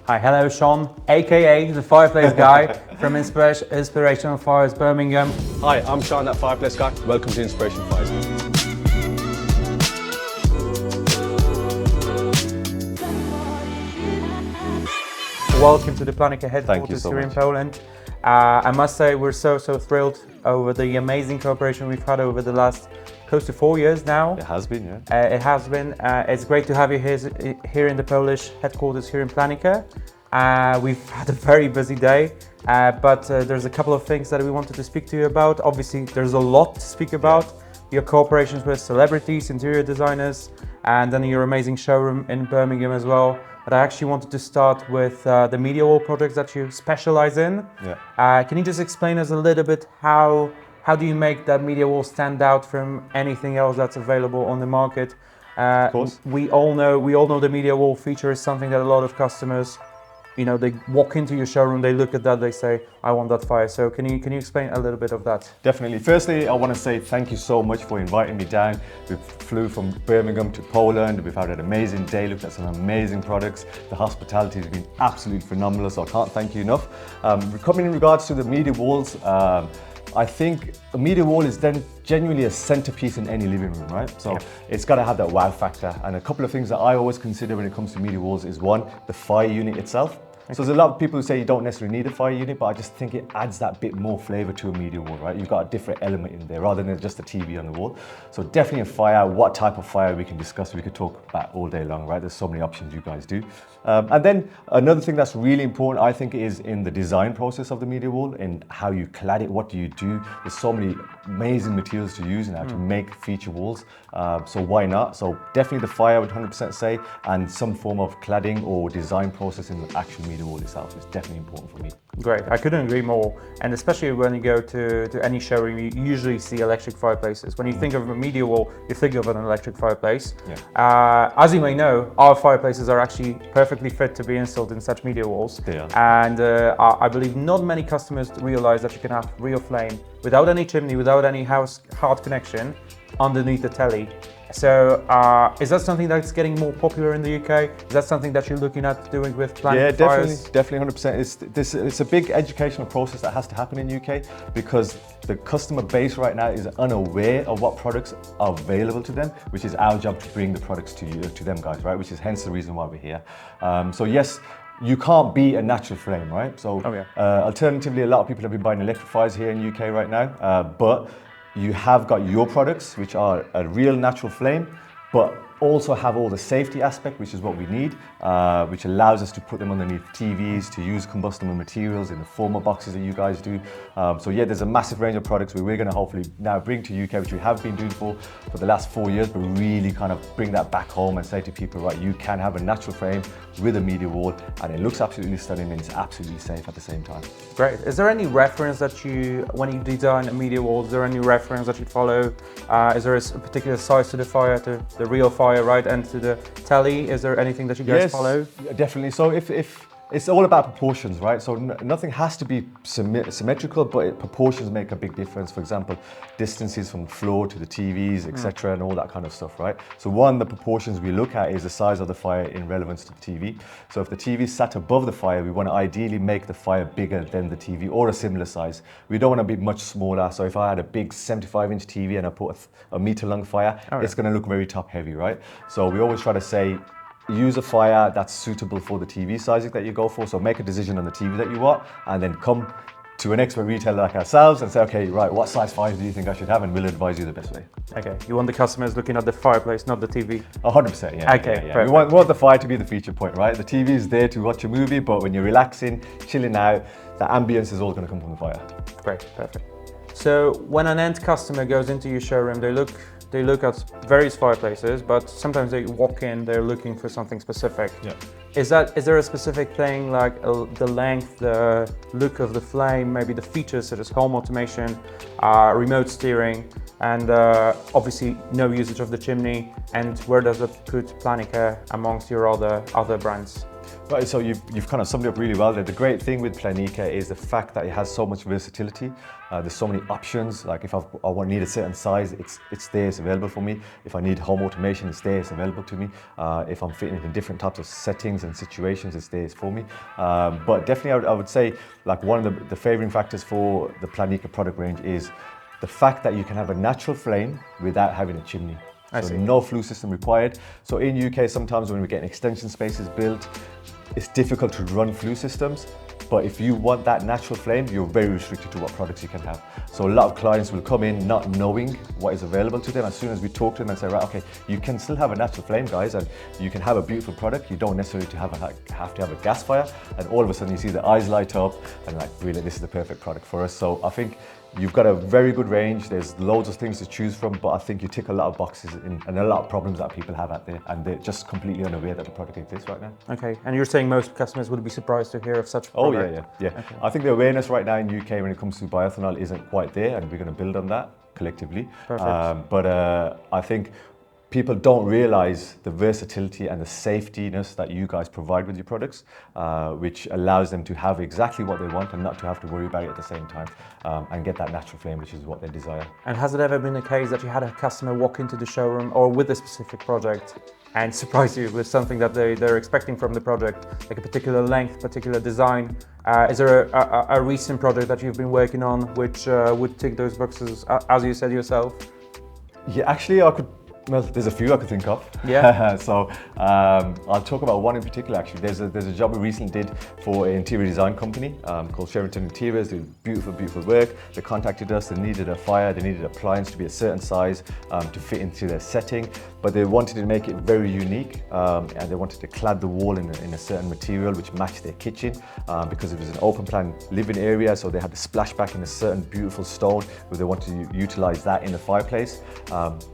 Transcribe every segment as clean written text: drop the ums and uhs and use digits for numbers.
Hi, hello, Shaan, aka the Fireplace Guy from Inspirational Fires, Birmingham. Hi, I'm Shaan, That Fireplace Guy. Welcome to Inspirational Fires. Welcome to the Planika headquarters so here in much. Poland. I must say we're so thrilled over the amazing cooperation we've had over the last close to 4 years now. It has been, yeah. It has been. It's great to have you here in the Polish headquarters here in Planika. We've had a very busy day, but there's a couple of things that we wanted to speak to you about. Obviously, there's a lot to speak about. Your cooperations with celebrities, interior designers, and then your amazing showroom in Birmingham as well. But I actually wanted to start with the media wall projects that you specialize in. Yeah. Can you just explain us a little bit how do you make that media wall stand out from anything else that's available on the market? Of course. We all know the media wall feature is something that a lot of customers, you know, they walk into your showroom, they look at that, they say, I want that fire. So can you explain a little bit of that? Definitely. Firstly, I want to say thank you so much for inviting me down. We flew from Birmingham to Poland. We've had an amazing day, looked at some amazing products. The hospitality has been absolutely phenomenal, so I can't thank you enough. Coming in regards to the media walls, I think a media wall is then genuinely a centerpiece in any living room, right? So it's got to have that wow factor. And a couple of things that I always consider when it comes to media walls is one, the fire unit itself. So there's a lot of people who say you don't necessarily need a fire unit, but I just think it adds that bit more flavor to a media wall, right? You've got a different element in there rather than just a TV on the wall. So definitely a fire, what type of fire we can discuss, we could talk about all day long, right? There's so many options you guys do. And then another thing that's really important, I think, is in the design process of the media wall and how you clad it, what do you do? There's so many amazing materials to use and how to make feature walls. So why not? So definitely the fire, I would 100% say, and some form of cladding or design process in the actual media wall itself is definitely important for me. Great, I couldn't agree more. And especially when you go to any showroom, you usually see electric fireplaces. When you think of a media wall, you think of an electric fireplace. Yeah. As you may know, our fireplaces are actually perfectly fit to be installed in such media walls. They are. And I believe not many customers realize that you can have real flame without any chimney, without any house hard connection underneath the telly. So is that something that's getting more popular in the UK? Is that something that you're looking at doing with Planika Fires? Yeah, definitely 100%. It's a big educational process that has to happen in the UK because the customer base right now is unaware of what products are available to them, which is our job to bring the products to them guys, right? Which is hence the reason why we're here. So yes, you can't be a natural flame, right? So alternatively, a lot of people have been buying electric fires here in the UK right now, but you have got your products, which are a real natural flame, but also have all the safety aspect, which is what we need, which allows us to put them underneath TVs, to use combustible materials in the former boxes that you guys do. So yeah, there's a massive range of products we're going to hopefully now bring to UK, which we have been doing for the last 4 years, but really kind of bring that back home and say to people, right, you can have a natural frame with a media wall and it looks absolutely stunning and it's absolutely safe at the same time. Great. Is there any reference that when you design a media wall, is there any reference that you follow? Is there a particular size to the fire, to the real fire, right, and to the telly? Is there anything that you guys follow? Definitely. So if it's all about proportions, right? So nothing has to be symmetrical, but proportions make a big difference. For example, distances from the floor to the TVs, etc., and all that kind of stuff, right? So one, the proportions we look at is the size of the fire in relevance to the TV. So if the TV is sat above the fire, we want to ideally make the fire bigger than the TV or a similar size. We don't want to be much smaller. So if I had a big 75-inch TV and I put a meter-long fire, it's going to look very top-heavy, right? So we always try to say, use a fire that's suitable for the TV sizing that you go for. So make a decision on the TV that you want and then come to an expert retailer like ourselves and say, okay, right, what size fires do you think I should have? And we'll advise you the best way. Okay, you want the customers looking at the fireplace, not the TV? 100%, yeah. Okay, yeah. We want the fire to be the feature point, right? The TV is there to watch a movie, but when you're relaxing, chilling out, the ambience is all going to come from the fire. Great, perfect. So when an end customer goes into your showroom, they look at various fireplaces, but sometimes they walk in, they're looking for something specific. Yeah. Is there a specific thing like the length, the look of the flame, maybe the features such as home automation, remote steering, and obviously no usage of the chimney? And where does it put Planika amongst your other brands? Right, so you've kind of summed it up really well there. The great thing with Planika is the fact that it has so much versatility. There's so many options. Like if I need a certain size, it's there, it's available for me. If I need home automation, it's there, it's available to me. If I'm fitting it in different types of settings and situations, it's there, it's for me. But definitely I would say like one of the favouring factors for the Planika product range is the fact that you can have a natural flame without having a chimney. So no flue system required. So in UK, sometimes when we're getting extension spaces built, it's difficult to run flue systems. But if you want that natural flame, you're very restricted to what products you can have. So a lot of clients will come in not knowing what is available to them. As soon as we talk to them and say, right, okay, you can still have a natural flame, guys, and you can have a beautiful product. You don't necessarily have to have a gas fire. And all of a sudden you see the eyes light up and like, really, this is the perfect product for us. So I think you've got a very good range. There's loads of things to choose from, but I think you tick a lot of boxes and a lot of problems that people have out there, and they're just completely unaware that the product exists right now. Okay, and you're saying most customers would be surprised to hear of such a product? Oh yeah. Okay. I think the awareness right now in UK when it comes to bioethanol isn't quite there, and we're going to build on that collectively. Perfect. But I think people don't realize the versatility and the safetiness that you guys provide with your products, which allows them to have exactly what they want and not to have to worry about it at the same time, and get that natural flame, which is what they desire. And has it ever been the case that you had a customer walk into the showroom or with a specific project and surprise you with something that they're expecting from the project, like a particular length, particular design? Is there a recent project that you've been working on which would tick those boxes, as you said yourself? Yeah, actually well, there's a few I could think of. Yeah. So I'll talk about one in particular. Actually, there's a job we recently did for an interior design company called Sheraton Interiors. They did beautiful work. They contacted us. They needed a fire. They needed an appliance to be a certain size to fit into their setting, but they wanted to make it very unique, and they wanted to clad the wall in a certain material which matched their kitchen because it was an open plan living area. So they had the splashback in a certain beautiful stone where they wanted to utilize that in the fireplace.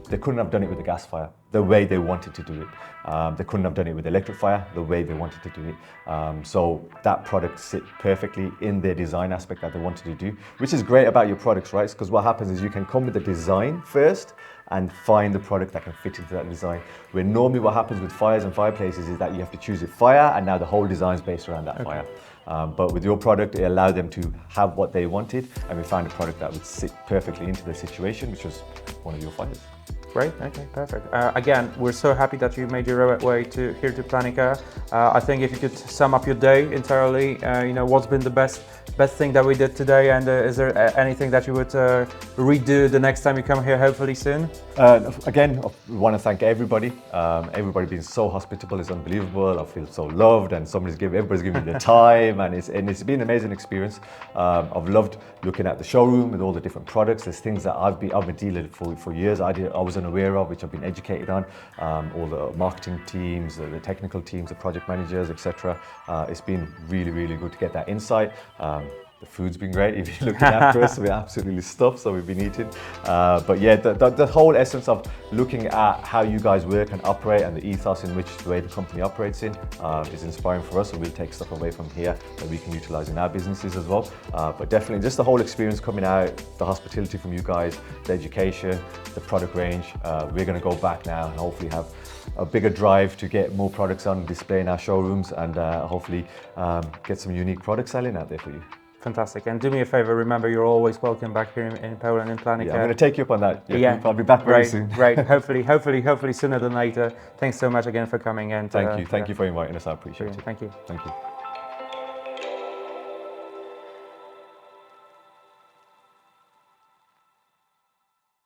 They couldn't have done it with a gas fire the way they wanted to do it. They couldn't have done it with electric fire the way they wanted to do it. So that product sit perfectly in their design aspect that they wanted to do, which is great about your products, right? Because what happens is you can come with the design first and find the product that can fit into that design. Where normally what happens with fires and fireplaces is that you have to choose a fire and now the whole design is based around that fire. But with your product, it allowed them to have what they wanted, and we found a product that would sit perfectly into their situation, which was one of your fires. Great, okay, perfect. Again, we're so happy that you made your way here to Planika. I think if you could sum up your day entirely, what's been the best thing that we did today, and is there anything that you would redo the next time you come here, hopefully soon? Again, I want to thank everybody. Everybody being so hospitable is unbelievable. I feel so loved, and everybody's giving me their time, and it's been an amazing experience. I've loved looking at the showroom with all the different products. There's things that I've been dealing for years. I was unaware of, which I've been educated on. All the marketing teams, the technical teams, the project managers, etc. It's been really good to get that insight. The food's been great. If you're looking after us, we're absolutely stuffed, so we've been eating. But yeah, the whole essence of looking at how you guys work and operate and the ethos in which the way the company operates in is inspiring for us. So we'll take stuff away from here that we can utilize in our businesses as well. But definitely just the whole experience coming out, the hospitality from you guys, the education, the product range. We're going to go back now and hopefully have a bigger drive to get more products on display in our showrooms, and hopefully get some unique products selling out there for you. Fantastic. And do me a favor, remember you're always welcome back here in Poland, in Planika. Yeah, I'm going to take you up on that. Yeah. I'll be back very soon. Right. Hopefully sooner than later. Thanks so much again for coming. And thank you for inviting us. I appreciate it. Thank you. Thank you.